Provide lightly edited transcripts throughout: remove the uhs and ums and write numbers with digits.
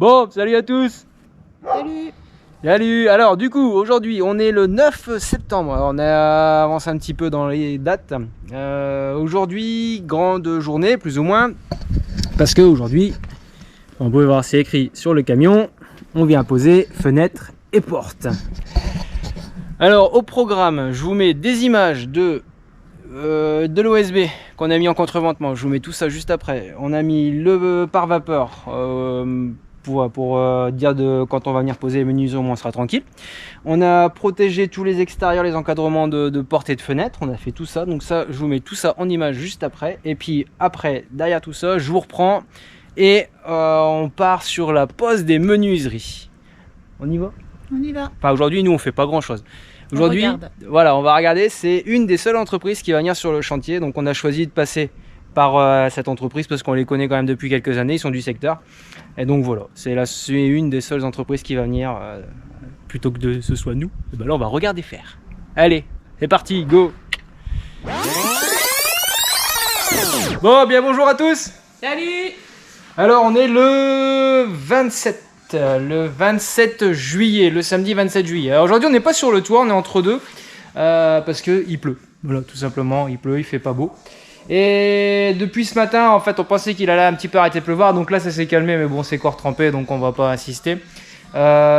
Bon, salut à tous. Salut. Salut. Alors du coup, aujourd'hui, on est le 9 septembre. Alors, on a avancé un petit peu dans les dates. Aujourd'hui, grande journée, plus ou moins. Parce qu'aujourd'hui, on peut voir, c'est écrit sur le camion. On vient poser fenêtre et porte. Alors, au programme, je vous mets des images de l'OSB qu'on a mis en contreventement. Je vous mets tout ça juste après. On a mis le pare-vapeur pour dire quand on va venir poser les menuiseries, on sera tranquille. On a protégé tous les extérieurs, les encadrements de portes et de fenêtres. On a fait tout ça. Donc ça, je vous mets tout ça en image juste après. Et puis après, derrière tout ça, je vous reprends et on part sur la pose des menuiseries. On y va? On y va. Enfin, aujourd'hui, nous, on fait pas grand-chose. Aujourd'hui, voilà, on va regarder. C'est une des seules entreprises qui va venir sur le chantier. Donc, on a choisi de passer par cette entreprise parce qu'on les connaît quand même depuis quelques années. Ils sont du secteur. Et donc, voilà, c'est une des seules entreprises qui va venir plutôt que de ce soit nous. Et ben là, on va regarder faire. Allez, c'est parti, go! Bon, bien bonjour à tous! Salut. Alors, on est le 27 juillet, le samedi 27 juillet. Alors aujourd'hui, on n'est pas sur le toit, on est entre deux parce qu'il pleut. Voilà, tout simplement, il pleut, il fait pas beau. Et depuis ce matin, en fait, on pensait qu'il allait un petit peu arrêter de pleuvoir. Donc là, ça s'est calmé, mais bon, c'est corps trempé, donc on va pas insister.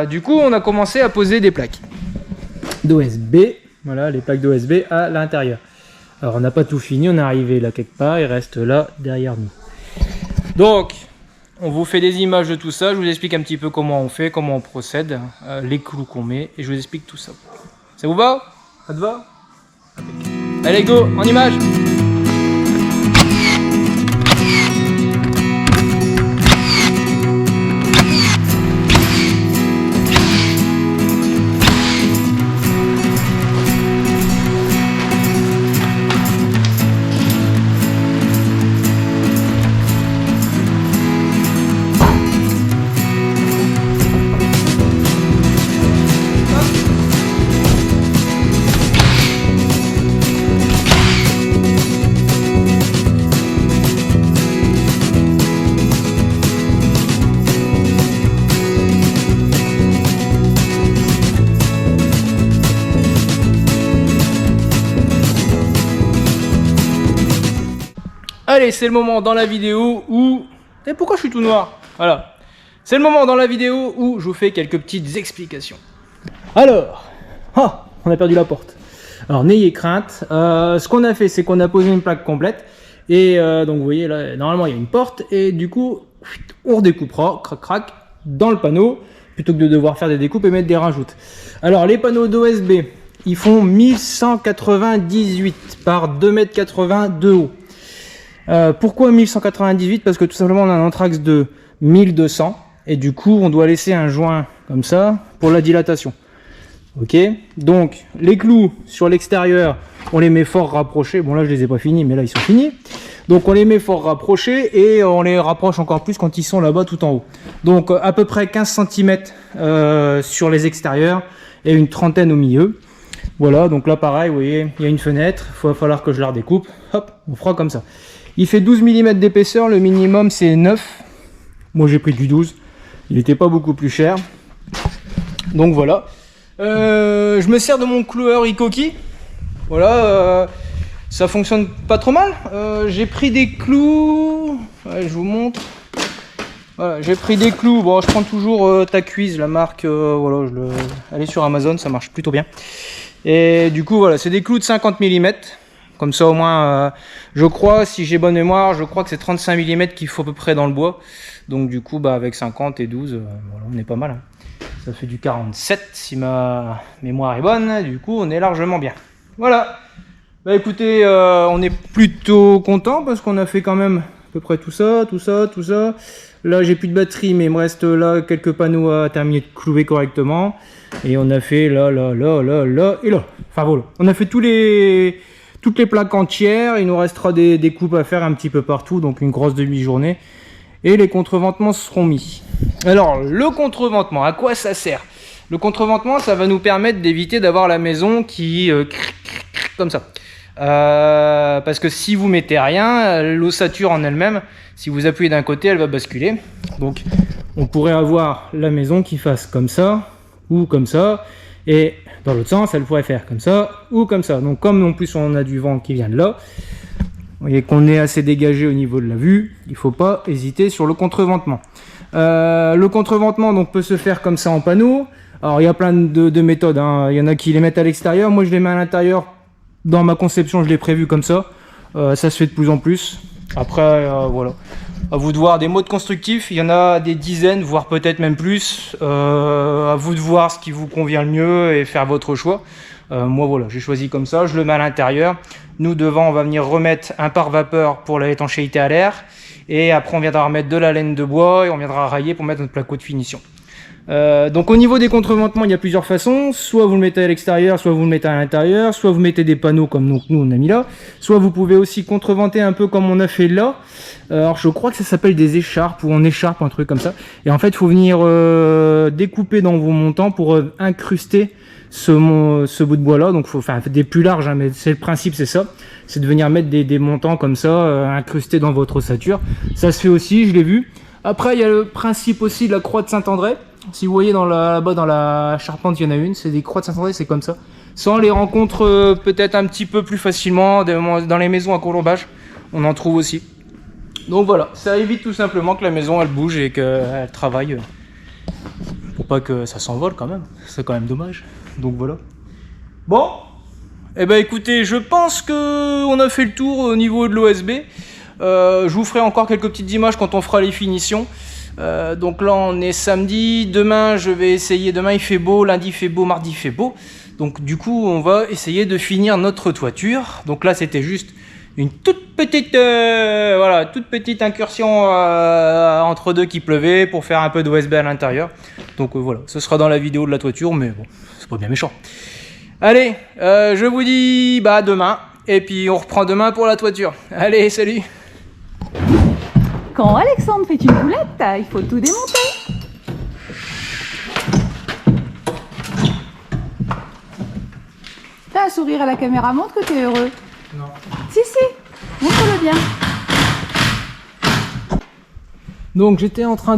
Du coup, on a commencé à poser des plaques d'OSB. Voilà, les plaques d'OSB à l'intérieur. Alors, on n'a pas tout fini, on est arrivé là quelque part, il reste là derrière nous. Donc, on vous fait des images de tout ça, je vous explique un petit peu comment on fait, comment on procède, les clous qu'on met, et je vous explique tout ça. Ça vous va? Ça te va? Allez go, en image! Allez, c'est le moment dans la vidéo où... Et pourquoi je suis tout noir? Voilà. C'est le moment dans la vidéo où je vous fais quelques petites explications. Alors... Ah, on a perdu la porte. Alors, n'ayez crainte. Ce qu'on a fait, c'est qu'on a posé une plaque complète. Et donc, vous voyez, là, normalement, il y a une porte. Et du coup, on redécoupera, crac, crac, dans le panneau, plutôt que de devoir faire des découpes et mettre des rajoutes. Alors, les panneaux d'OSB, ils font 1198 par 2,80 m de haut. Pourquoi 1198? Parce que tout simplement on a un anthrax de 1200 et du coup on doit laisser un joint comme ça pour la dilatation. Ok, donc les clous sur l'extérieur on les met fort rapprochés. Bon là je les ai pas finis mais là ils sont finis. Donc on les met fort rapprochés et on les rapproche encore plus quand ils sont là-bas tout en haut. Donc à peu près 15 cm sur les extérieurs et une trentaine au milieu. Voilà, donc là pareil, vous voyez, il y a une fenêtre, il va falloir que je la redécoupe. Hop, on fera comme ça. Il fait 12 mm d'épaisseur, le minimum c'est 9. Moi j'ai pris du 12, il n'était pas beaucoup plus cher. Donc voilà. Je me sers de mon cloueur Ikoki. Voilà, ça fonctionne pas trop mal. J'ai pris des clous, ouais, je vous montre. Voilà, j'ai pris des clous, bon je prends toujours Takuiz, la marque, voilà, elle est sur Amazon, ça marche plutôt bien. Et du coup voilà, c'est des clous de 50 mm. Comme ça au moins, je crois, si j'ai bonne mémoire, je crois que c'est 35 mm qu'il faut à peu près dans le bois. Donc du coup, bah, avec 50 et 12, voilà, on est pas mal. Hein. Ça fait du 47 si ma mémoire est bonne. Du coup, on est largement bien. Voilà. Bah écoutez, on est plutôt content parce qu'on a fait quand même à peu près tout ça, tout ça, tout ça. Là, j'ai plus de batterie, mais il me reste là quelques panneaux à terminer de clouer correctement. Et on a fait là, là, là, là, là et là. Enfin voilà, on a fait toutes les plaques entières. Il nous restera des découpes à faire un petit peu partout, donc une grosse demi-journée. Et les contreventements seront mis. Alors, le contreventement, à quoi ça sert? Le contreventement, ça va nous permettre d'éviter d'avoir la maison qui comme ça. Parce que si vous mettez rien, l'ossature en elle-même, si vous appuyez d'un côté, elle va basculer. Donc, on pourrait avoir la maison qui fasse comme ça ou comme ça, et dans l'autre sens elle pourrait faire comme ça ou comme ça. Donc comme en plus on a du vent qui vient de là, vous voyez qu'on est assez dégagé au niveau de la vue, il ne faut pas hésiter sur le contreventement. Le contreventement donc peut se faire comme ça en panneau. Alors il y a plein de méthodes, hein. Il y en a qui les mettent à l'extérieur, moi je les mets à l'intérieur. Dans ma conception je l'ai prévu comme ça, ça se fait de plus en plus. Après voilà, à vous de voir des modes constructifs, il y en a des dizaines, voire peut-être même plus. À vous de voir ce qui vous convient le mieux et faire votre choix. Moi voilà, j'ai choisi comme ça, je le mets à l'intérieur. Nous devant on va venir remettre un pare-vapeur pour l'étanchéité à l'air. Et après on viendra remettre de la laine de bois et on viendra railler pour mettre notre placo de finition. Donc au niveau des contreventements il y a plusieurs façons, soit vous le mettez à l'extérieur, soit vous le mettez à l'intérieur, soit vous mettez des panneaux comme nous on a mis là, soit vous pouvez aussi contreventer un peu comme on a fait là. Alors je crois que ça s'appelle des écharpes ou en écharpe, un truc comme ça, et en fait il faut venir découper dans vos montants pour incruster ce bout de bois là. Donc faut faire des plus larges, hein, mais c'est le principe, c'est ça, c'est de venir mettre des montants comme ça incrustés dans votre ossature. Ça se fait aussi, je l'ai vu. Après il y a le principe aussi de la croix de Saint-André. Si vous voyez là-bas dans la charpente, il y en a une, c'est des croix de Saint-André, c'est comme ça. Ça, on les rencontre peut-être un petit peu plus facilement dans les maisons à colombage. On en trouve aussi. Donc voilà, ça évite tout simplement que la maison elle bouge et qu'elle travaille. Pour pas que ça s'envole quand même. C'est quand même dommage. Donc voilà. Bon, eh ben écoutez, je pense qu'on a fait le tour au niveau de l'OSB. Je vous ferai encore quelques petites images quand on fera les finitions. Donc là on est samedi, demain je vais essayer, demain il fait beau, lundi il fait beau, mardi il fait beau, donc du coup on va essayer de finir notre toiture. Donc là c'était juste une toute petite voilà, toute petite incursion entre deux qui pleuvait pour faire un peu d'OSB à l'intérieur. Donc voilà, ce sera dans la vidéo de la toiture, mais bon, c'est pas bien méchant. Allez, je vous dis bah à demain, et puis on reprend demain pour la toiture. Allez, salut. Quand Alexandre fait une boulette, il faut tout démonter. T'as un sourire à la caméra, montre que t'es heureux. Non. Si, montre-le bien. Donc on était en train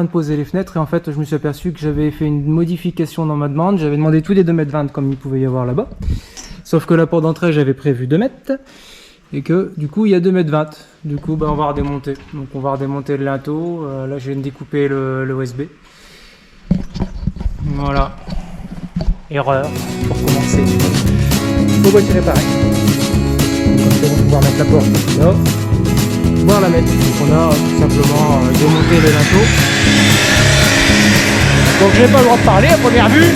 de poser les fenêtres et en fait je me suis aperçu que j'avais fait une modification dans ma demande. J'avais demandé tous les 2,20 m comme il pouvait y avoir là-bas. Sauf que la porte d'entrée j'avais prévu 2 mètres. Et que du coup il y a 2,20 m. Du coup bah, on va redémonter. Donc on va redémonter le linteau. Là je viens de découper le OSB. Voilà. Erreur pour commencer. Faut retirer pareil. Comme ça on va pouvoir mettre la porte là. Pouvoir la mettre. Donc on a tout simplement démonté le linteau. Donc j'ai pas le droit de parler à première vue.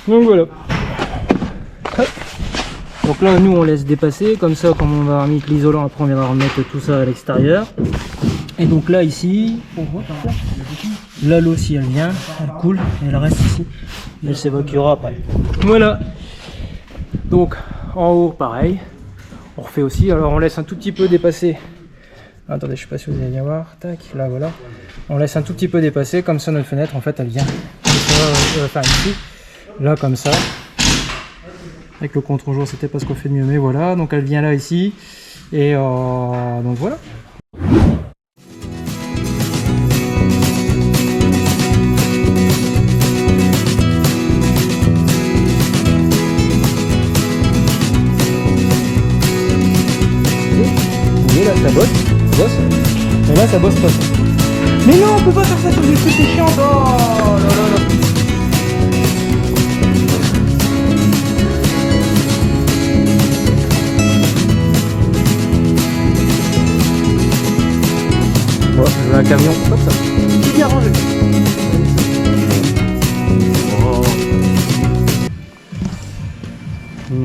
Donc voilà. Hop. Donc là nous on laisse dépasser, comme ça comme on va remettre l'isolant, après on viendra remettre tout ça à l'extérieur. Et donc là ici, là l'eau si elle vient, elle coule et elle reste ici. Elle s'évacuera après. Voilà. Donc en haut pareil. On refait aussi, alors on laisse un tout petit peu dépasser. Attendez, je sais pas si vous allez bien voir. Tac, là voilà. On laisse un tout petit peu dépasser, comme ça notre fenêtre en fait elle vient. Enfin ici. Là comme ça, avec le contre-jour c'était pas ce qu'on fait de mieux, mais voilà, donc elle vient là ici, et donc voilà. Vous voyez là ça bosse, et là ça bosse pas. Mais non, on peut pas faire ça sur des trucs, c'est chiant. Oh là là là. camion comme ça, tout bien rangé.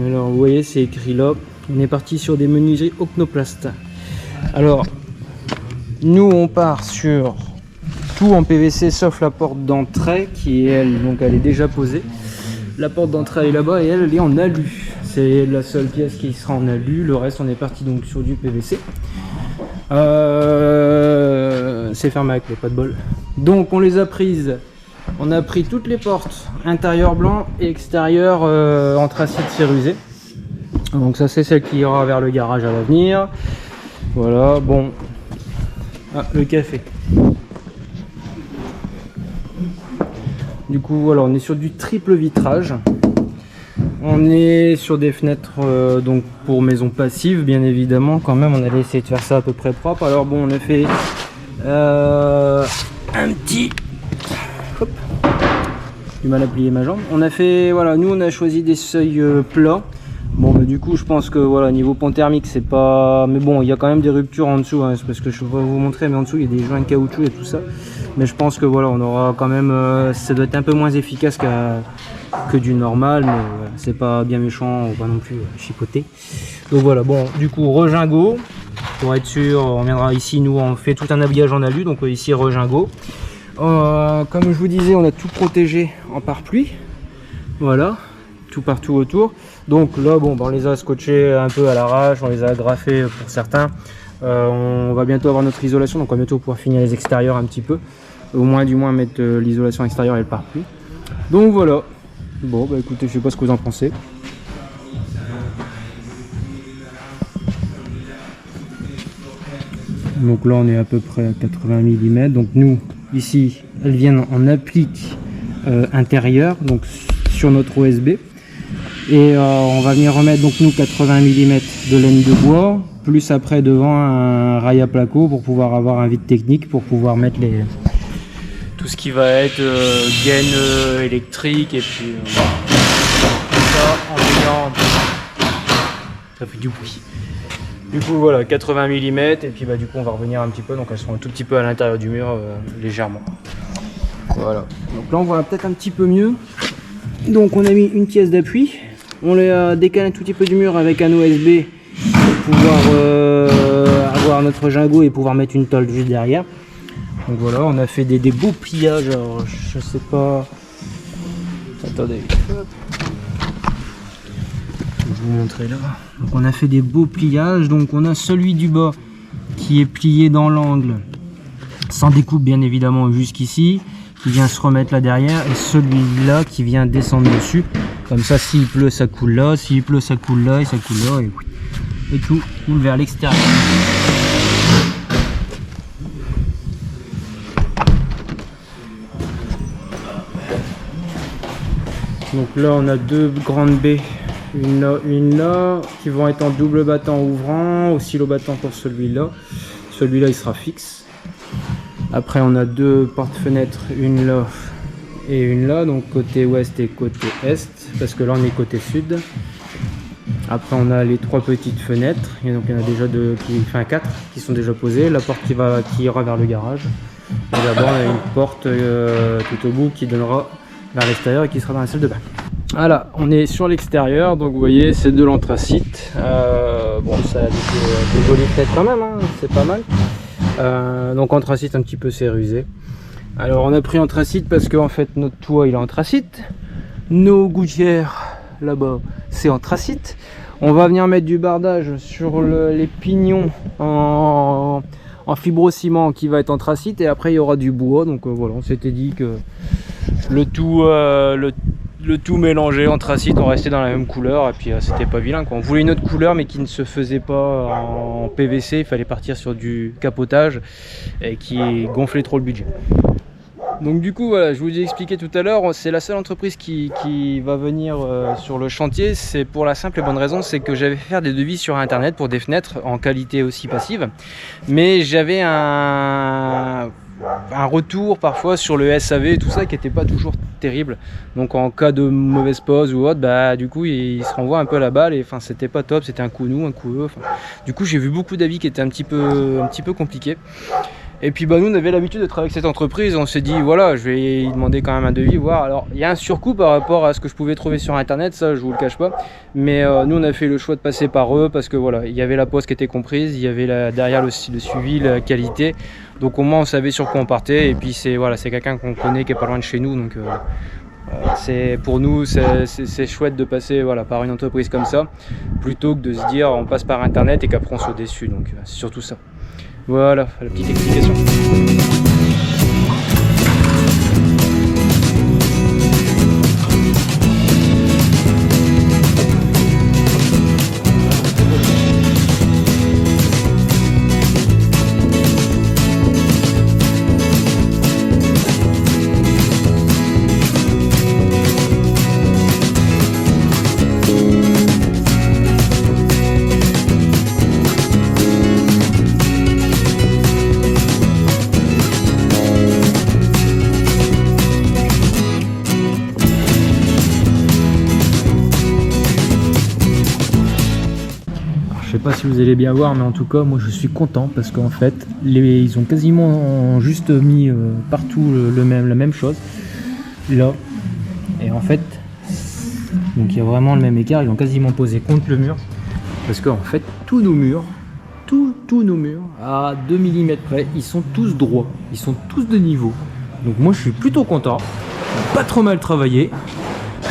Alors vous voyez, c'est écrit là, on est parti sur des menuiseries Ocnoplast. Alors nous on part sur tout en PVC sauf la porte d'entrée qui elle, donc elle est déjà posée. La porte d'entrée est là-bas et elle est en alu. C'est la seule pièce qui sera en alu, le reste on est parti donc sur du PVC. C'est fermé avec les pas de bol. Donc on les a prises. On a pris toutes les portes, intérieur blanc et extérieur anthracite cérusé. Donc ça c'est celle qui ira vers le garage à l'avenir. Voilà, bon. Ah, le café. Du coup voilà, on est sur du triple vitrage. On est sur des fenêtres donc pour maison passive, bien évidemment. Quand même, on allait essayer de faire ça à peu près propre. Alors bon, on a fait un petit... Hop, du mal à plier ma jambe. On a fait, voilà, nous on a choisi des seuils plats. Bon, mais du coup, je pense que voilà, niveau pont thermique, c'est pas... Mais bon, il y a quand même des ruptures en dessous, hein, c'est parce que je peux pas vous montrer, mais en dessous, il y a des joints de caoutchouc et tout ça. Mais je pense que voilà, on aura quand même... ça doit être un peu moins efficace que du normal, mais c'est pas bien méchant, on va pas non plus chipoter. Donc voilà, bon, du coup, regingot. Pour être sûr, on viendra ici, nous, on fait tout un habillage en alu, donc ici, regingot. Comme je vous disais, on a tout protégé en pare-pluie. Voilà, tout partout autour. Donc là, bon, on les a scotchés un peu à l'arrache, on les a agrafés pour certains. On va bientôt avoir notre isolation, donc on va bientôt pouvoir finir les extérieurs un petit peu. Au moins, du moins, mettre l'isolation extérieure et le pare-pluie. Donc voilà. Bon, bah écoutez, je sais pas ce que vous en pensez. Donc là, on est à peu près à 80 mm. Donc nous, ici, elles viennent en applique intérieur, donc sur notre OSB. Et on va venir remettre donc nous 80 mm de laine de bois, plus après devant un rail à placo pour pouvoir avoir un vide technique, pour pouvoir mettre tout ce qui va être gaine électrique et puis tout ça en ayant... Ça fait du bruit. Du coup voilà, 80 mm et puis bah du coup on va revenir un petit peu, donc elles seront un tout petit peu à l'intérieur du mur légèrement. Voilà, donc là on voit peut-être un petit peu mieux. Donc on a mis une pièce d'appui, on l'a décalé un tout petit peu du mur avec un OSB pour pouvoir avoir notre gingot et pouvoir mettre une tôle juste derrière. Donc voilà, on a fait des beaux pliages, alors je sais pas... Attendez, hop. Je vais vous montrer là. Donc on a fait des beaux pliages, donc on a celui du bas qui est plié dans l'angle, sans découpe bien évidemment jusqu'ici, qui vient se remettre là derrière, et celui-là qui vient descendre dessus. Comme ça, s'il pleut, ça coule là, s'il pleut, ça coule là, et ça coule là, et tout coule vers l'extérieur. Donc là, on a deux grandes baies, une là, qui vont être en double battant ouvrant, au silo battant pour celui-là. Celui-là, il sera fixe. Après, on a deux portes-fenêtres, une là et une là, donc côté ouest et côté est, parce que là, on est côté sud. Après, on a les trois petites fenêtres, et donc il y en a déjà quatre qui sont déjà posées. La porte qui ira vers le garage. Et d'abord, on a une porte tout au bout qui donnera vers l'extérieur et qui sera dans la salle de bain. Voilà, on est sur l'extérieur, donc vous voyez, c'est de l'anthracite. Bon, ça a des jolies têtes quand même, hein, c'est pas mal. Donc anthracite un petit peu cérusé. Alors on a pris anthracite parce que en fait notre toit il est anthracite. Nos gouttières là-bas c'est anthracite. On va venir mettre du bardage sur les pignons en fibrociment qui va être anthracite, et après il y aura du bois. Donc voilà, on s'était dit que le tout mélangé anthracite, on restait dans la même couleur, et puis c'était pas vilain quoi. On voulait une autre couleur mais qui ne se faisait pas en PVC, il fallait partir sur du capotage et qui gonflait trop le budget. Donc du coup voilà, je vous ai expliqué tout à l'heure, c'est la seule entreprise qui va venir sur le chantier. C'est pour la simple et bonne raison, c'est que j'avais fait faire des devis sur internet pour des fenêtres en qualité aussi passive, mais j'avais un retour parfois sur le SAV et tout ça qui n'était pas toujours terrible. Donc en cas de mauvaise pose ou autre, bah du coup il se renvoie un peu la balle, et enfin c'était pas top, c'était un coup nous, un coup eux. Du coup j'ai vu beaucoup d'avis qui étaient un petit peu compliqués. Et puis bah nous on avait l'habitude de travailler avec cette entreprise, on s'est dit voilà, je vais y demander quand même un devis, voir. Alors il y a un surcoût par rapport à ce que je pouvais trouver sur internet, ça je vous le cache pas. Mais nous on a fait le choix de passer par eux parce que voilà, il y avait la poste qui était comprise, il y avait derrière le suivi, la qualité. Donc au moins on savait sur quoi on partait. Et puis c'est voilà, c'est quelqu'un qu'on connaît qui est pas loin de chez nous. Donc pour nous c'est chouette de passer voilà, par une entreprise comme ça, plutôt que de se dire on passe par internet et qu'après on soit déçu. Donc c'est surtout ça. Voilà, la petite explication. Je sais pas si vous allez bien voir, mais en tout cas moi je suis content parce qu'en fait ils ont quasiment juste mis partout la même chose là, et en fait donc il y a vraiment le même écart, ils l'ont quasiment posé contre le mur parce qu'en fait tous nos murs à 2 mm près, ils sont tous droits, ils sont tous de niveau. Donc moi je suis plutôt content, pas trop mal travaillé,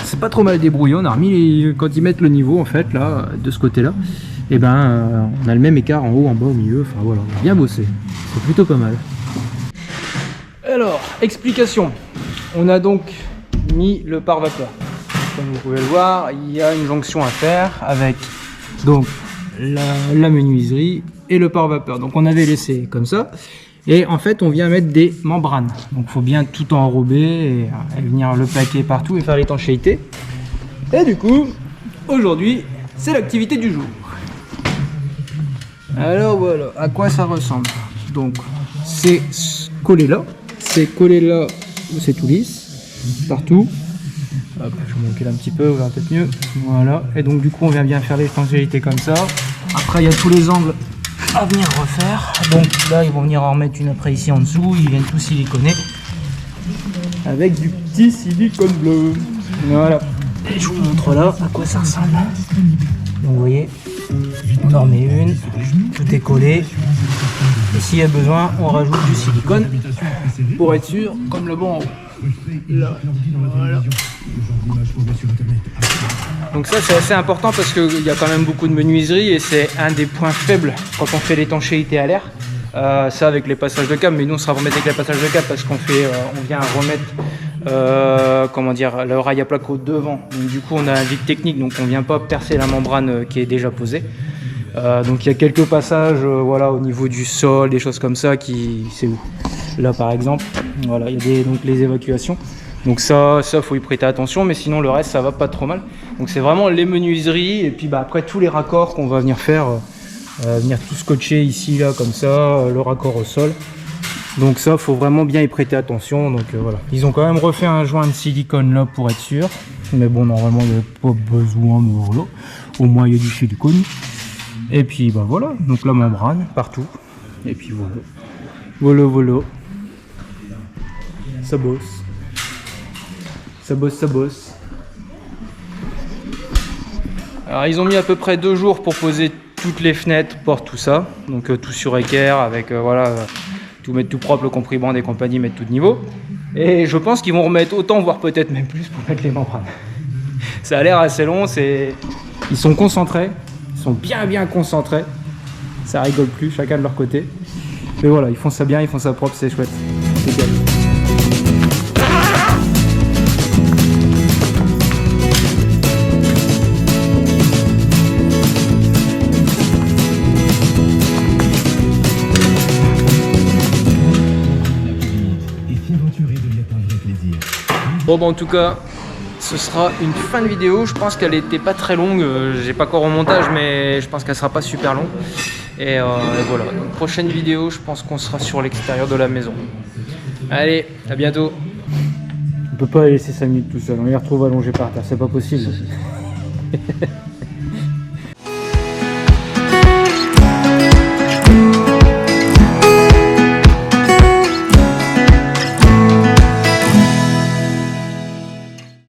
c'est pas trop mal débrouillé, on a remis quand ils mettent le niveau en fait là de ce côté là. Et ben on a le même écart en haut, en bas, au milieu, enfin voilà, on a bien bossé, c'est plutôt pas mal. Alors, explication, on a donc mis le pare-vapeur. Comme vous pouvez le voir, il y a une jonction à faire avec donc la menuiserie et le pare-vapeur. Donc on avait laissé comme ça, et en fait on vient mettre des membranes. Donc il faut bien tout enrober et venir le plaquer partout et faire l'étanchéité. Et du coup, aujourd'hui, c'est l'activité du jour. Alors voilà, à quoi ça ressemble. Donc c'est collé là, c'est tout lisse, partout. Hop, je vais manquer là un petit peu, on verra peut-être mieux. Voilà, et donc du coup on vient bien faire l'étanchéité comme ça. Après il y a tous les angles à venir refaire. Donc là ils vont venir en remettre une après ici en dessous, ils viennent tout siliconer avec du petit silicone bleu. Voilà, et je vous montre là à quoi ça ressemble. Donc vous voyez, on en remet une, tout est collé, et s'il y a besoin on rajoute du silicone pour être sûr, comme le bon en haut. Là, voilà. Donc ça c'est assez important parce qu'il y a quand même beaucoup de menuiserie et c'est un des points faibles quand on fait l'étanchéité à l'air. Ça avec les passages de câble, mais nous on sera remettre avec les passages de câble parce qu'on vient remettre comment dire, le rail à plaque au devant. Donc du coup on a un vide technique, donc on vient pas percer la membrane qui est déjà posée. Donc il y a quelques passages voilà, au niveau du sol, des choses comme ça qui c'est où là par exemple, voilà, il y a donc les évacuations. Donc ça faut y prêter attention, mais sinon le reste ça va pas trop mal. Donc c'est vraiment les menuiseries et puis bah, après tous les raccords qu'on va venir faire, venir tout scotcher ici là comme ça, le raccord au sol. Donc ça faut vraiment bien y prêter attention. Donc voilà, ils ont quand même refait un joint de silicone là pour être sûr, mais bon normalement il n'y a pas besoin, mais voilà, au moins il y a du silicone. Et puis bah voilà, donc la membrane partout, et puis voilà, ça bosse. Alors ils ont mis à peu près 2 jours pour poser toutes les fenêtres, portes, tout ça, donc tout sur équerre avec voilà, tout mettre tout propre, le compriband des compagnies, mettre tout de niveau. Et je pense qu'ils vont remettre autant, voire peut-être même plus pour mettre les membranes. Ça a l'air assez long, ils sont concentrés, ils sont bien concentrés, ça rigole plus, chacun de leur côté. Mais voilà, ils font ça bien, ils font ça propre, c'est chouette. C'est bien. Bon bah en tout cas ce sera une fin de vidéo, je pense qu'elle était pas très longue, j'ai pas encore au montage mais je pense qu'elle sera pas super longue. Et voilà, donc prochaine vidéo je pense qu'on sera sur l'extérieur de la maison. Allez, à bientôt. On peut pas les laisser 5 minutes tout seul, on les retrouve allongés par terre, c'est pas possible.